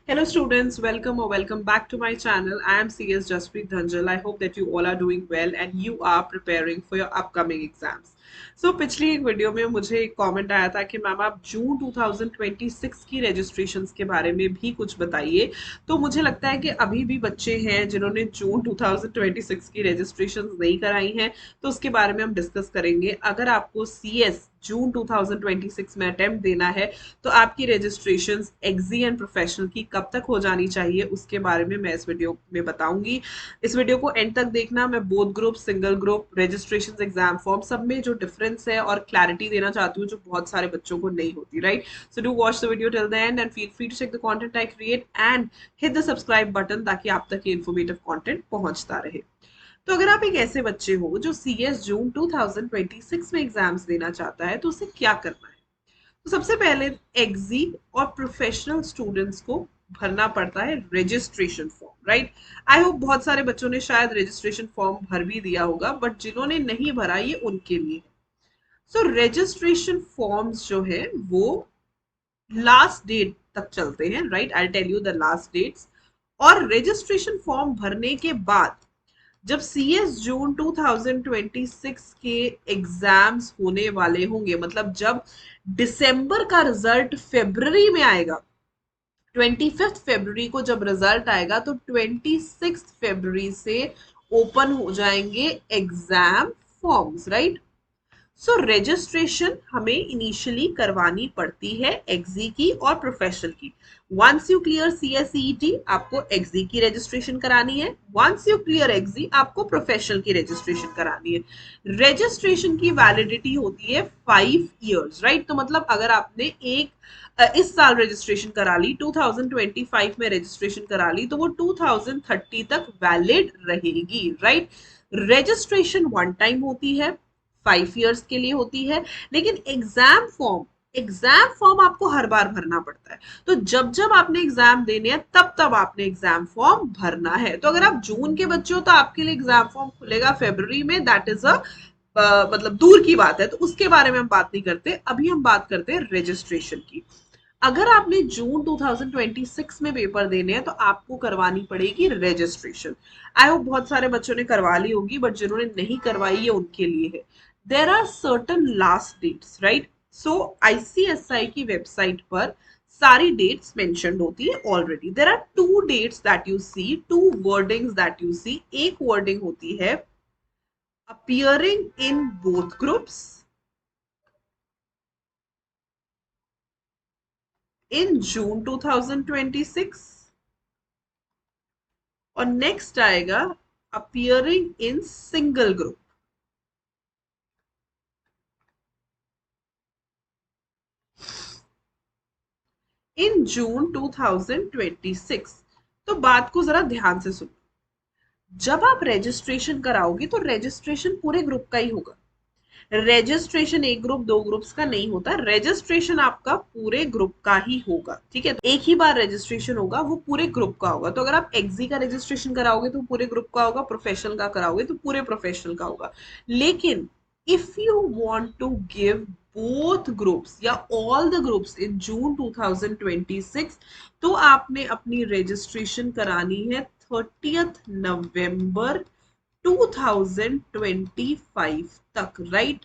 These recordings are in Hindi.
Hello students, welcome or welcome back to my channel. I am CS Jaspreet Dhanjal. I hope that you all are doing well and you are preparing for your upcoming exams. So पिछली एक वीडियो में मुझे एक कमेंट आया था कि मैम आप जून 2026 की रजिस्ट्रेशंस के बारे में भी कुछ बताइए। तो मुझे लगता है कि अभी भी बच्चे हैं जिन्होंने जून 2026 की रजिस्ट्रेशंस नहीं कराई हैं, तो उसके बारे में हम डिस्कस करेंगे। अगर आपको CS जून 2026 में अटेम्प्ट देना है तो आपकी रजिस्ट्रेशन एक्जी एंड प्रोफेशनल की कब तक हो जानी चाहिए उसके बारे में मैं इस वीडियो में बताऊंगी। इस वीडियो को एंड तक देखना। मैं both group, single group, registration, exam form सब में जो डिफरेंस है और क्लैरिटी देना चाहती हूँ जो बहुत सारे बच्चों को नहीं होती, right. So do watch the video till the end and feel free to check the content I create and hit the subscribe button ताकि आप तक ये इन्फॉर्मेटिव कंटेंट पहुंचता रहे। तो अगर आप एक ऐसे बच्चे हो जो सीएस जून 2026 में एग्जाम्स देना चाहता है तो उसे क्या करना है। तो सबसे पहले एग्जी और प्रोफेशनल स्टूडेंट्स को भरना पड़ता है registration form, right. I hope बहुत सारे बच्चों ने शायद रजिस्ट्रेशन फॉर्म भर भी दिया होगा, बट जिन्होंने नहीं भरा ये उनके लिए। सो रजिस्ट्रेशन फॉर्म्स जो है वो लास्ट डेट तक चलते हैं, right. I tell you the last dates. और रजिस्ट्रेशन फॉर्म भरने के बाद जब सीएस जून 2026 के एग्जाम्स होने वाले होंगे, मतलब जब दिसंबर का रिजल्ट फेब्रुवरी में आएगा, 25 फरवरी को जब रिजल्ट आएगा तो 26 फरवरी से ओपन हो जाएंगे एग्जाम फॉर्म्स, राइट। सो रजिस्ट्रेशन हमें इनिशियली करवानी पड़ती है एग्जी की और प्रोफेशनल की। वंस यू क्लियर सीएसईटी आपको एग्जी की रजिस्ट्रेशन करानी है, वंस यू क्लियर एग्जी आपको प्रोफेशनल की रजिस्ट्रेशन करानी है। रजिस्ट्रेशन की वैलिडिटी होती है 5 इयर्स, राइट। तो मतलब अगर आपने इस साल रजिस्ट्रेशन करा ली, 2025 में रजिस्ट्रेशन करा ली, तो वो 2030 तक वैलिड रहेगी, राइट। रजिस्ट्रेशन वन टाइम होती है, 5 इयर्स के लिए होती है, लेकिन एग्जाम फॉर्म आपको हर बार भरना पड़ता है। तो जब जब आपने एग्जाम देने हैं तब तब आपने एग्जाम फॉर्म भरना है। तो अगर आप जून के बच्चे हो तो आपके लिए एग्जाम फॉर्म खुलेगा फरवरी में, दैट इज अ मतलब दूर की बात है, तो उसके बारे में हम बात नहीं करते। अभी हम बात करते हैं रजिस्ट्रेशन की। अगर आपने जून 2026 में पेपर देने हैं तो आपको करवानी पड़ेगी रजिस्ट्रेशन। आई होप बहुत सारे बच्चों ने करवा ली होगी, बट जिन्होंने नहीं करवाई है उनके लिए है। There are certain last dates, right. So ICSI की वेबसाइट पर सारी डेट्स मेंशन्ड होती है already. There are two dates that you see, two wordings that you see. एक वर्डिंग होती है appearing in both groups in June 2026 और नेक्स्ट आएगा appearing in single group in June 2026। तो बात को जरा ध्यान से सुनो। जब आप रजिस्ट्रेशन कराओगे तो रजिस्ट्रेशन पूरे ग्रुप का ही होगा। रजिस्ट्रेशन एक ग्रुप दो ग्रुप्स का नहीं होता, रजिस्ट्रेशन आपका पूरे ग्रुप का ही होगा, ठीक है। तो एक ही बार रजिस्ट्रेशन होगा, वो पूरे ग्रुप का होगा। तो अगर आप एक्जी का रजिस्ट्रेशन कराओगे तो पूरे ग्रुप का होगा, प्रोफेशनल का कराओगे तो पूरे प्रोफेशनल का होगा। लेकिन if you want to give both groups या all the groups in June 2026 तो आपने अपनी रजिस्ट्रेशन करानी है 30 नवंबर 2025 तक, राइट।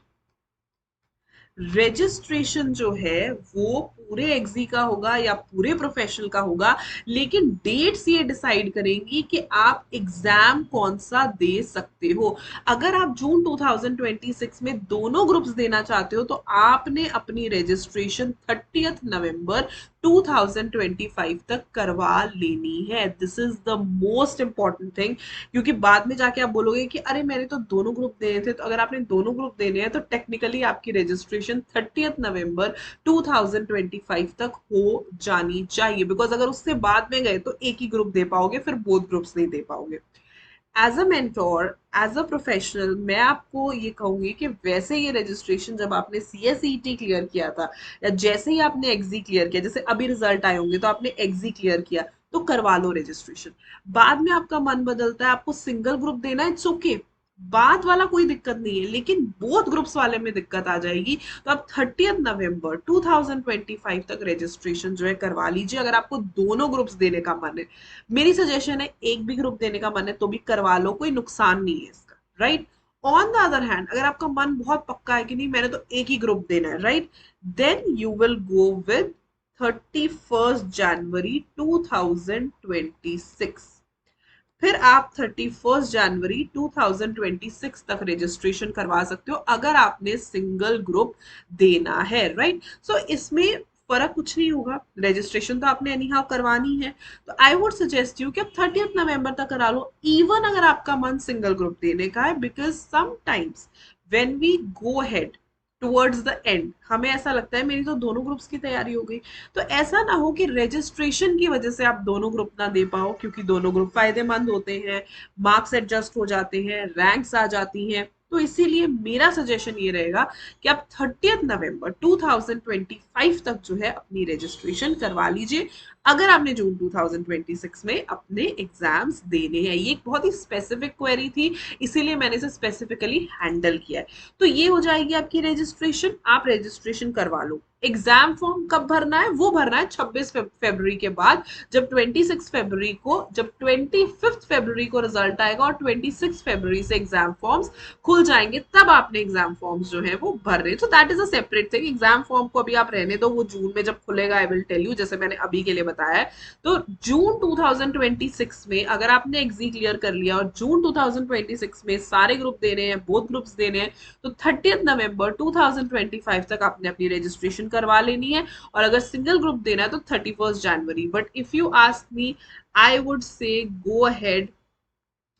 रजिस्ट्रेशन जो है वो पूरे एग्जी का होगा या पूरे प्रोफेशनल का होगा, लेकिन डेट्स ये डिसाइड करेंगी कि आप एग्जाम कौन सा दे सकते हो। अगर आप जून 2026 में दोनों ग्रुप्स देना चाहते हो तो आपने अपनी रजिस्ट्रेशन 30 नवंबर 2025 तक करवा लेनी है। This is the most important thing, क्योंकि बाद में जाके आप बोलोगे कि अरे मैंने तो दोनों ग्रुप देने थे। तो अगर आपने दोनों ग्रुप देने हैं तो टेक्निकली आपकी रजिस्ट्रेशन 30 नवंबर 2025 तक हो जानी चाहिए, बिकॉज अगर उससे बाद में गए तो एक ही ग्रुप दे पाओगे, फिर बोथ ग्रुप्स नहीं दे पाओगे। As a mentor, as a professional, मैं आपको ये कहूंगी कि वैसे ये रजिस्ट्रेशन जब आपने सीएसईटी क्लियर किया था या जैसे ही आपने एग्जी क्लियर किया, जैसे अभी रिजल्ट आए होंगे तो आपने एग्जी क्लियर किया, तो करवा लो रजिस्ट्रेशन। बाद में आपका मन बदलता है, आपको सिंगल ग्रुप देना, इट्स ओके। बात वाला कोई दिक्कत नहीं है, लेकिन बोथ ग्रुप्स वाले में दिक्कत आ जाएगी। तो आप 30 नवंबर 2025 तक रजिस्ट्रेशन जो है करवा लीजिए, अगर आपको दोनों ग्रुप्स देने का मन है। मेरी सजेशन है एक भी ग्रुप देने का मन है तो भी करवा लो, कोई नुकसान नहीं है इसका, right. On the other hand अगर आपका मन बहुत पक्का है कि नहीं मैंने तो एक ही ग्रुप देना है, right, then you will go with 31 January 2026। फिर आप 31 जनवरी 2026 तक रजिस्ट्रेशन करवा सकते हो अगर आपने सिंगल ग्रुप देना है, राइट। सो इसमें फर्क कुछ नहीं होगा, रजिस्ट्रेशन तो आपने एनी हाउ करवानी है। तो आई वुड सजेस्ट यू कि आप 30 नवंबर तक करा लो, इवन अगर आपका मन सिंगल ग्रुप देने का है, because sometimes when we go head towards the end हमें ऐसा लगता है मेरी तो दोनों ग्रुप्स की तैयारी हो गई। तो ऐसा ना हो कि रजिस्ट्रेशन की वजह से आप दोनों ग्रुप ना दे पाओ, क्योंकि दोनों ग्रुप फायदेमंद होते हैं, मार्क्स एडजस्ट हो जाते हैं, रैंक्स आ जाती हैं। तो इसीलिए मेरा सजेशन ये रहेगा कि आप 30 नवंबर 2025 तक जो है अपनी रजिस्ट्रेशन करवा लीजिए, अगर आपने जून 2026 में अपने एग्जाम्स देने हैं। ये एक बहुत ही स्पेसिफिक क्वेरी थी, इसीलिए मैंने इसे स्पेसिफिकली हैंडल किया है। तो ये हो जाएगी आपकी रजिस्ट्रेशन, आप रजिस्ट्रेशन करवा लो। एग्जाम फॉर्म कब भरना है? वो भरना है 26 फरवरी के बाद, जब 26 फरवरी को, जब 25 फरवरी को रिजल्ट आएगा और 26 फरवरी से एग्जाम फॉर्म्स खुल जाएंगे, तब आपने एग्जाम फॉर्म्स जो है वो भर रहे। तो that is a separate thing. Exam form को अभी आप रहने दो, वो जून में जब खुलेगा आई विल टेल यू, जैसे मैंने अभी के लिए बताया है। तो जून 2026 में अगर आपने एग्जी क्लियर कर लिया और जून 2026 में सारे ग्रुप देने हैं, बोथ ग्रुप्स देने हैं, तो 30 नवंबर 2025 तक आपने अपनी रजिस्ट्रेशन करवा लेनी है। और अगर सिंगल ग्रुप देना है तो 31 जनवरी। But if you ask me, I would say go ahead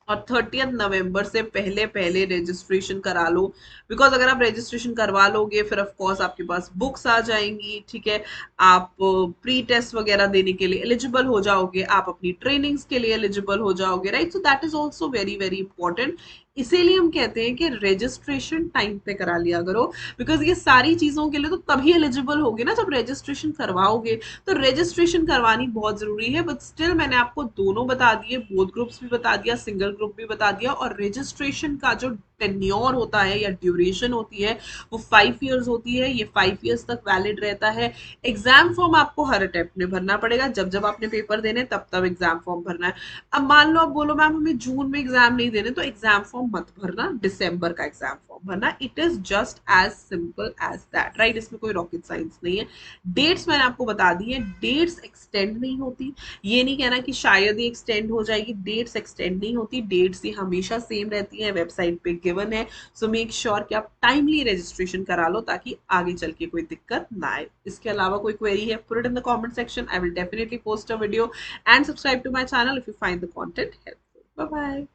और 30 नवंबर से पहले पहले रजिस्ट्रेशन करा लो। बिकॉज अगर आप रजिस्ट्रेशन करवा लोगे फिर ऑफ कोर्स आपके पास बुक्स आ जाएंगी, ठीक है, आप प्री टेस्ट वगैरह देने के लिए एलिजिबल हो जाओगे, आप अपनी ट्रेनिंग्स के लिए एलिजिबल हो जाओगे, right. So that is also very very important. इसीलिए हम कहते हैं कि रजिस्ट्रेशन टाइम पे करा लिया करो, बिकॉज ये सारी चीजों के लिए तो तभी एलिजिबल होगे ना जब रजिस्ट्रेशन करवाओगे। तो रजिस्ट्रेशन करवानी बहुत जरूरी है। बट स्टिल मैंने आपको दोनों बता दिए, बोथ ग्रुप्स भी बता दिया, सिंगल ग्रुप भी बता दिया। और रजिस्ट्रेशन का जो टेन्योर होता है या ड्यूरेशन होती है वो 5 ईयर्स होती है, ये 5 ईयर्स तक वैलिड रहता है। एग्जाम फॉर्म आपको हर अटेम्प्ट में भरना पड़ेगा, जब जब आपने पेपर देने तब तब एग्जाम फॉर्म भरना है। अब मान लो आप बोलो मैम हमें जून में एग्जाम नहीं देने, तो एग्जाम फॉर्म मत भरना, दिसंबर का एग्जाम फॉर्म भरना। It is just as simple as that, right. इसमें कोई रॉकेट साइंस नहीं है। डेट्स मैंने आपको बता दी है, डेट्स एक्सटेंड नहीं होती। ये नहीं कहना कि शायद ही एक्सटेंड हो जाएगी, डेट्स एक्सटेंड नहीं होती, डेट्स ही हमेशा सेम रहती है, वेबसाइट पे गिवन है। सो मेक श्योर कि आप टाइमली रजिस्ट्रेशन करा लो ताकि आगे चल के कोई दिक्कत ना आए। इसके अलावा कोई क्वेरी है, put it in the comment section, I will definitely post a video, and subscribe to my channel if you find the content helpful. Bye bye.